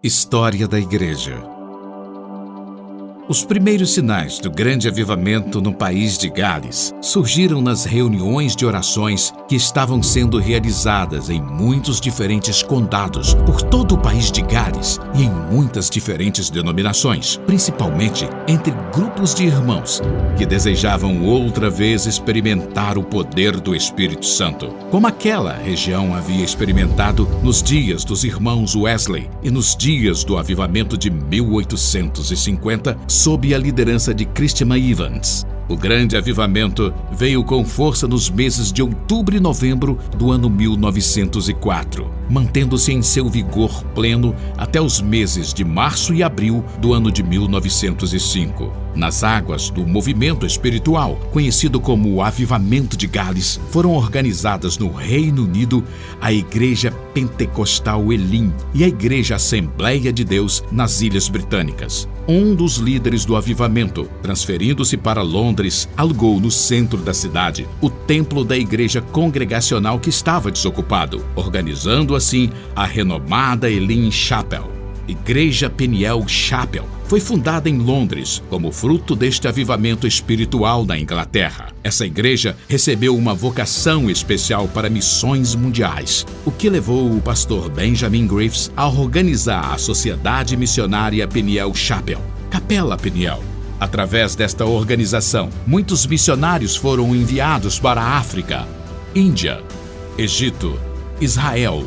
História da Igreja. Os primeiros sinais do grande avivamento no país de Gales surgiram nas reuniões de orações que estavam sendo realizadas em muitos diferentes condados por todo o país de Gales e em muitas diferentes denominações, principalmente entre grupos de irmãos que desejavam outra vez experimentar o poder do Espírito Santo, como aquela região havia experimentado nos dias dos irmãos Wesley e nos dias do avivamento de 1850, sob a liderança de Christian Evans. O grande avivamento veio com força nos meses de outubro e novembro do ano 1904, mantendo-se em seu vigor pleno até os meses de março e abril do ano de 1905. Nas águas do movimento espiritual, conhecido como o Avivamento de Gales, foram organizadas no Reino Unido a Igreja Pentecostal Elim e a Igreja Assembleia de Deus nas Ilhas Britânicas. Um dos líderes do avivamento, transferindo-se para Londres, alugou no centro da cidade o templo da igreja congregacional que estava desocupado, organizando assim a renomada Elim Chapel. Igreja Peniel Chapel foi fundada em Londres como fruto deste avivamento espiritual na Inglaterra. Essa igreja recebeu uma vocação especial para missões mundiais, o que levou o pastor Benjamin Griffiths a organizar a Sociedade Missionária Peniel Chapel, Capela Peniel. Através desta organização, muitos missionários foram enviados para a África, Índia, Egito, Israel,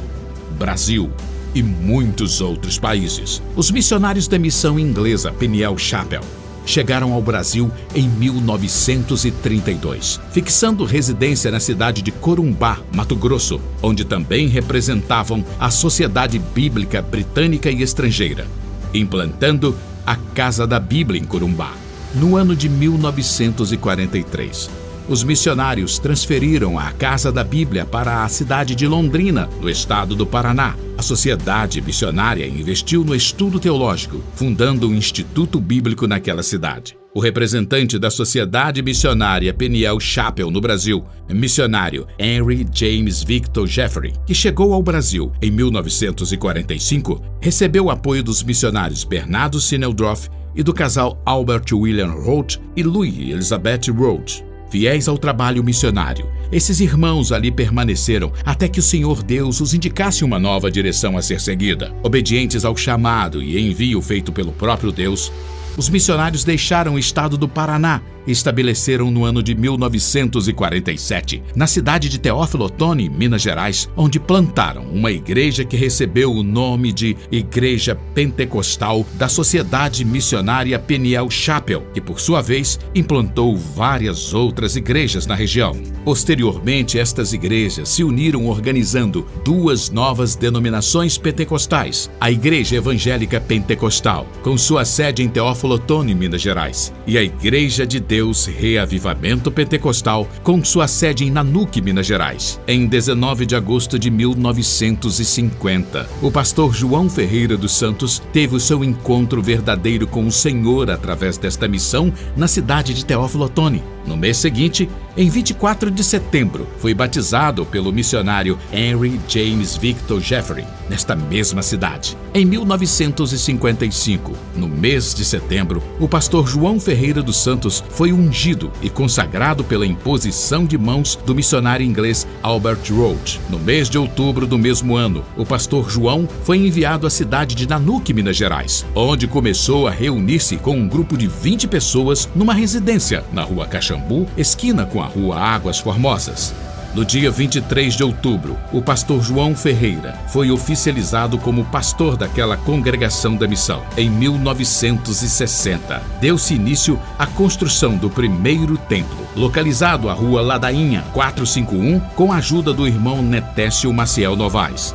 Brasil e muitos outros países. Os missionários da missão inglesa Peniel Chapel chegaram ao Brasil em 1932, fixando residência na cidade de Corumbá, Mato Grosso, onde também representavam a Sociedade Bíblica Britânica e Estrangeira, implantando a Casa da Bíblia em Corumbá. No ano de 1943, os missionários transferiram a Casa da Bíblia para a cidade de Londrina, no estado do Paraná. A Sociedade Missionária investiu no estudo teológico, fundando um instituto bíblico naquela cidade. O representante da Sociedade Missionária Peniel Chapel no Brasil, missionário Henry James Victor Jeffrey, que chegou ao Brasil em 1945, recebeu o apoio dos missionários Bernardo Sinneldorf e do casal Albert William Roth e Louis Elizabeth Roth. Fiéis ao trabalho missionário, esses irmãos ali permaneceram até que o Senhor Deus os indicasse uma nova direção a ser seguida. Obedientes ao chamado e envio feito pelo próprio Deus, os missionários deixaram o estado do Paraná e estabeleceram no ano de 1947, na cidade de Teófilo Otoni, Minas Gerais, onde plantaram uma igreja que recebeu o nome de Igreja Pentecostal da Sociedade Missionária Peniel Chapel, que por sua vez implantou várias outras igrejas na região. Posteriormente, estas igrejas se uniram organizando duas novas denominações pentecostais, a Igreja Evangélica Pentecostal, com sua sede em Teófilo Otoni, Minas Gerais, e a Igreja de Deus Reavivamento Pentecostal, com sua sede em Nanuque, Minas Gerais. Em 19 de agosto de 1950, o pastor João Ferreira dos Santos teve o seu encontro verdadeiro com o Senhor através desta missão na cidade de Teófilo Otoni. No mês seguinte, em 24 de setembro, foi batizado pelo missionário Henry James Victor Jeffrey, nesta mesma cidade. Em 1955, no mês de setembro, o pastor João Ferreira dos Santos foi ungido e consagrado pela imposição de mãos do missionário inglês Albert Roth. No mês de outubro do mesmo ano, o pastor João foi enviado à cidade de Nanuque, Minas Gerais, onde começou a reunir-se com um grupo de 20 pessoas numa residência na Rua Caxambu, esquina com a Rua Águas Formosas. No dia 23 de outubro, o pastor João Ferreira foi oficializado como pastor daquela congregação da missão. Em 1960, deu-se início à construção do primeiro templo, localizado à Rua Ladainha 451, com a ajuda do irmão Netécio Maciel Novaes.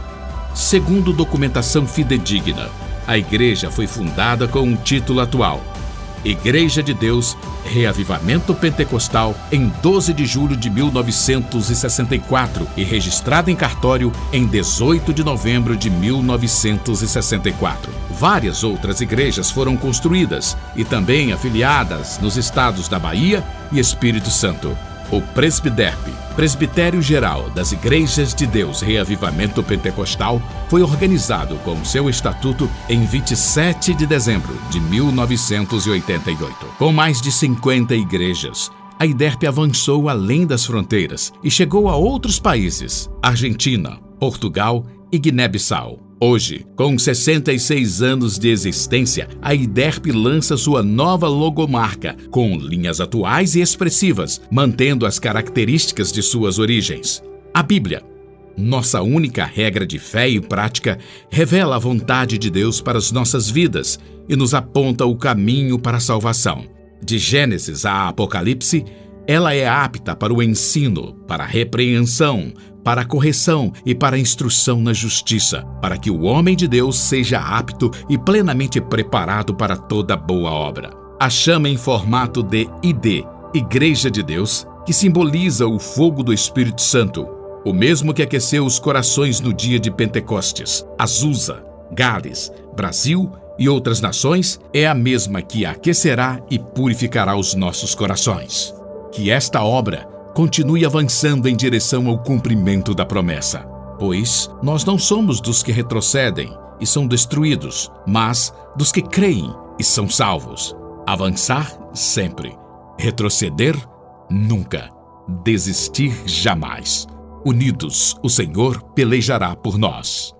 Segundo documentação fidedigna, a igreja foi fundada com o título atual: Igreja de Deus Reavivamento Pentecostal, em 12 de julho de 1964 e registrada em cartório em 18 de novembro de 1964. Várias outras igrejas foram construídas e também afiliadas nos estados da Bahia e Espírito Santo. O Presbiderp, Presbitério Geral das Igrejas de Deus Reavivamento Pentecostal foi organizado com seu estatuto em 27 de dezembro de 1988. Com mais de 50 igrejas, a IDERP avançou além das fronteiras e chegou a outros países: Argentina, Portugal e Guiné-Bissau. Hoje, com 66 anos de existência, a IDERP lança sua nova logomarca, com linhas atuais e expressivas, mantendo as características de suas origens. A Bíblia, nossa única regra de fé e prática, revela a vontade de Deus para as nossas vidas e nos aponta o caminho para a salvação. De Gênesis a Apocalipse, ela é apta para o ensino, para a repreensão, para a correção e para a instrução na justiça, para que o homem de Deus seja apto e plenamente preparado para toda boa obra. A chama em formato de ID, Igreja de Deus, que simboliza o fogo do Espírito Santo, o mesmo que aqueceu os corações no dia de Pentecostes, Azusa, Gales, Brasil e outras nações, é a mesma que aquecerá e purificará os nossos corações. Que esta obra continue avançando em direção ao cumprimento da promessa, pois nós não somos dos que retrocedem e são destruídos, mas dos que creem e são salvos. Avançar sempre, retroceder nunca, desistir jamais. Unidos, o Senhor pelejará por nós.